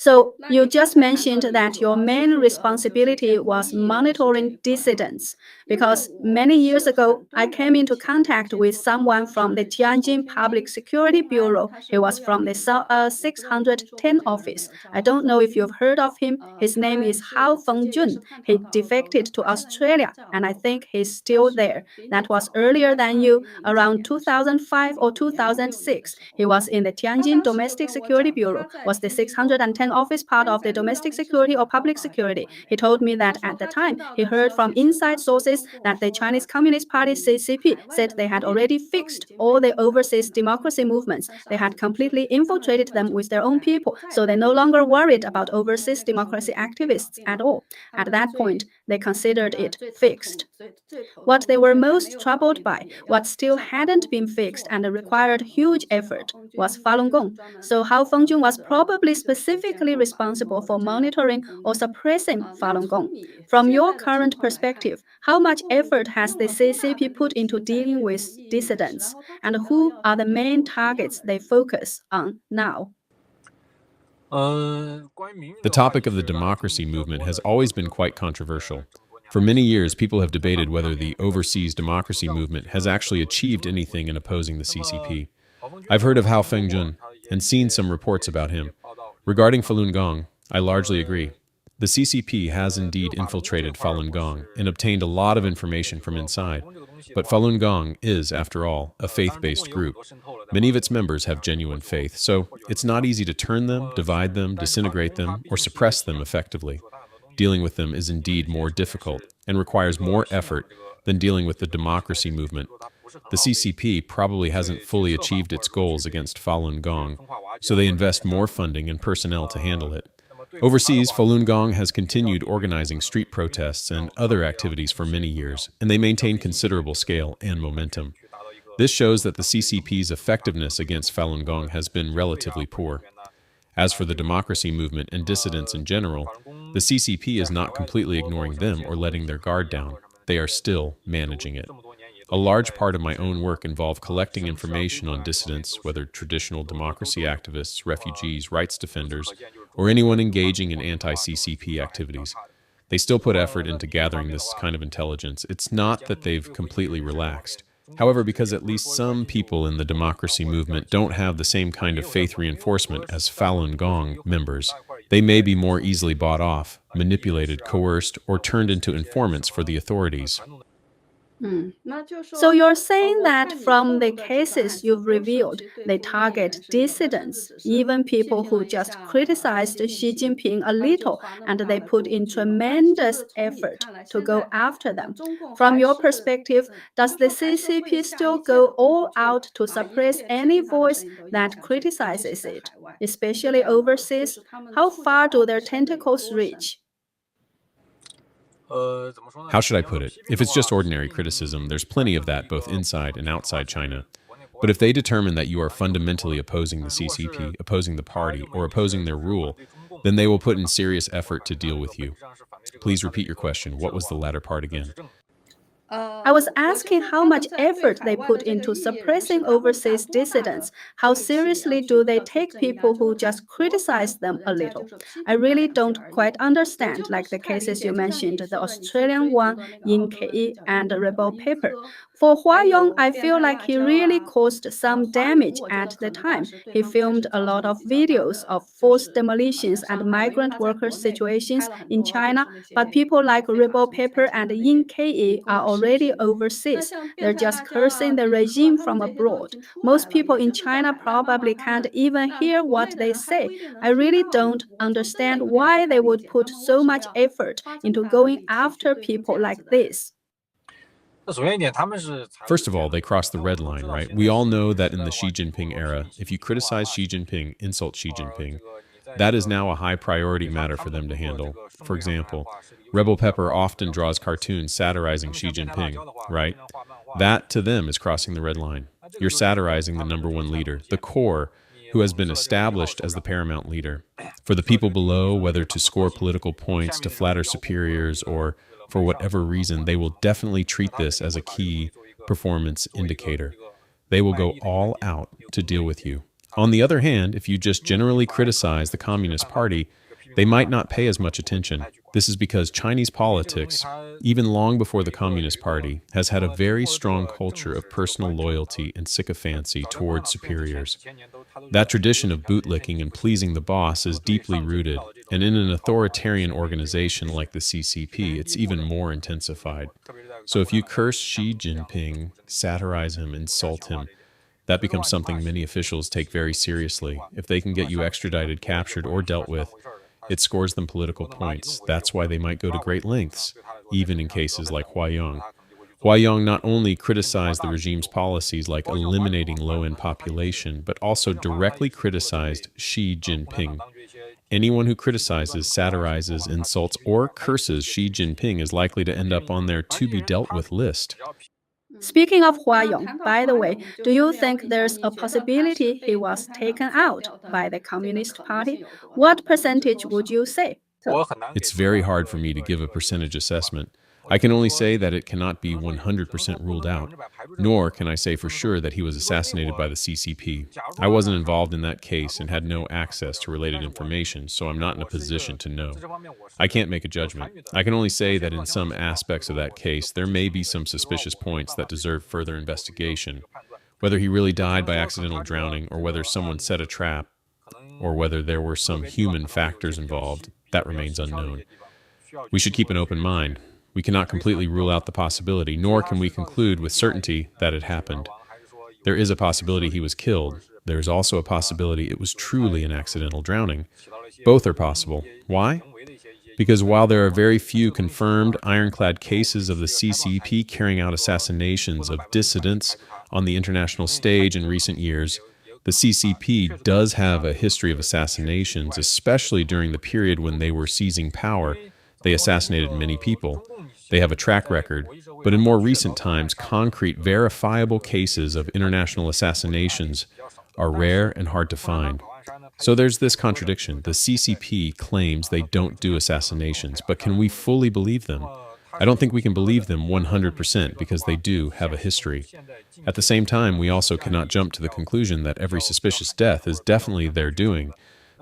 So you just mentioned that your main responsibility was monitoring dissidents, because many years ago, I came into contact with someone from the Tianjin Public Security Bureau. He was from the 610 office. I don't know if you've heard of him. His name is Hao Fengjun. He defected to Australia, and I think he's still there. That was earlier than you, around 2005 or 2006. He was in the Tianjin Domestic Security Bureau, was the 610 office part of the domestic security or public security. He told me that at the time, he heard from inside sources that the Chinese Communist Party CCP said they had already fixed all the overseas democracy movements. They had completely infiltrated them with their own people, so they no longer worried about overseas democracy activists at all. At that point, they considered it fixed. What they were most troubled by, what still hadn't been fixed and required huge effort, was Falun Gong. So Hao Fengjun was probably specifically responsible for monitoring or suppressing Falun Gong. From your current perspective, how much effort has the CCP put into dealing with dissidents, and who are the main targets they focus on now? The topic of the democracy movement has always been quite controversial. For many years, people have debated whether the overseas democracy movement has actually achieved anything in opposing the CCP. I've heard of Hao Fengjun and seen some reports about him. Regarding Falun Gong, I largely agree. The CCP has indeed infiltrated Falun Gong and obtained a lot of information from inside. But Falun Gong is, after all, a faith-based group. Many of its members have genuine faith, so it's not easy to turn them, divide them, disintegrate them, or suppress them effectively. Dealing with them is indeed more difficult and requires more effort than dealing with the democracy movement. The CCP probably hasn't fully achieved its goals against Falun Gong, so they invest more funding and personnel to handle it. Overseas, Falun Gong has continued organizing street protests and other activities for many years, and they maintain considerable scale and momentum. This shows that the CCP's effectiveness against Falun Gong has been relatively poor. As for the democracy movement and dissidents in general, the CCP is not completely ignoring them or letting their guard down. They are still managing it. A large part of my own work involved collecting information on dissidents, whether traditional democracy activists, refugees, rights defenders, or anyone engaging in anti-CCP activities. They still put effort into gathering this kind of intelligence. It's not that they've completely relaxed. However, because at least some people in the democracy movement don't have the same kind of faith reinforcement as Falun Gong members, they may be more easily bought off, manipulated, coerced, or turned into informants for the authorities. So you're saying that from the cases you've revealed, they target dissidents, even people who just criticized Xi Jinping a little, and they put in tremendous effort to go after them. From your perspective, does the CCP still go all out to suppress any voice that criticizes it, especially overseas? How far do their tentacles reach? How should I put it? If it's just ordinary criticism, there's plenty of that both inside and outside China. But if they determine that you are fundamentally opposing the CCP, opposing the party, or opposing their rule, then they will put in serious effort to deal with you. Please repeat your question. What was the latter part again? I was asking how much effort they put into suppressing overseas dissidents. How seriously do they take people who just criticize them a little? I really don't quite understand, like the cases you mentioned, the Australian one, Inconvenient, and Rebel Paper. For Hua Yong, I feel like he really caused some damage at the time. He filmed a lot of videos of forced demolitions and migrant workers' situations in China, but people like Rebel Paper and Inconvenient are already overseas. They're just cursing the regime from abroad. Most people in China probably can't even hear what they say. I really don't understand why they would put so much effort into going after people like this. First of all, they crossed the red line, right? We all know that in the Xi Jinping era, if you criticize Xi Jinping, insult Xi Jinping, that is now a high priority matter for them to handle. For example, Rebel Pepper often draws cartoons satirizing Xi Jinping, right? That, to them, is crossing the red line. You're satirizing the number one leader, the core, who has been established as the paramount leader. For the people below, whether to score political points, to flatter superiors, or for whatever reason, they will definitely treat this as a key performance indicator. They will go all out to deal with you. On the other hand, if you just generally criticize the Communist Party, they might not pay as much attention. This is because Chinese politics, even long before the Communist Party, has had a very strong culture of personal loyalty and sycophancy towards superiors. That tradition of bootlicking and pleasing the boss is deeply rooted, and in an authoritarian organization like the CCP, it's even more intensified. So if you curse Xi Jinping, satirize him, insult him, that becomes something many officials take very seriously. If they can get you extradited, captured, or dealt with, it scores them political points. That's why they might go to great lengths, even in cases like Hua Yong. Hua Yong not only criticized the regime's policies like eliminating low-end population, but also directly criticized Xi Jinping. Anyone who criticizes, satirizes, insults, or curses Xi Jinping is likely to end up on their to-be-dealt-with list. Speaking of Hua Yong, by the way, do you think there's a possibility he was taken out by the Communist Party? What percentage would you say? It's very hard for me to give a percentage assessment. I can only say that it cannot be 100% ruled out, nor can I say for sure that he was assassinated by the CCP. I wasn't involved in that case and had no access to related information, so I'm not in a position to know. I can't make a judgment. I can only say that in some aspects of that case, there may be some suspicious points that deserve further investigation. Whether he really died by accidental drowning, or whether someone set a trap, or whether there were some human factors involved, that remains unknown. We should keep an open mind. We cannot completely rule out the possibility, nor can we conclude with certainty that it happened. There is a possibility he was killed. There is also a possibility it was truly an accidental drowning. Both are possible. Why? Because while there are very few confirmed ironclad cases of the CCP carrying out assassinations of dissidents on the international stage in recent years, the CCP does have a history of assassinations, especially during the period when they were seizing power. They assassinated many people. They have a track record, but in more recent times, concrete, verifiable cases of international assassinations are rare and hard to find. So there's this contradiction. The CCP claims they don't do assassinations, but can we fully believe them? I don't think we can believe them 100% because they do have a history. At the same time, we also cannot jump to the conclusion that every suspicious death is definitely their doing,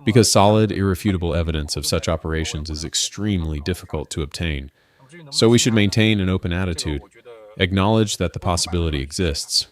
because solid, irrefutable evidence of such operations is extremely difficult to obtain. So we should maintain an open attitude, acknowledge that the possibility exists,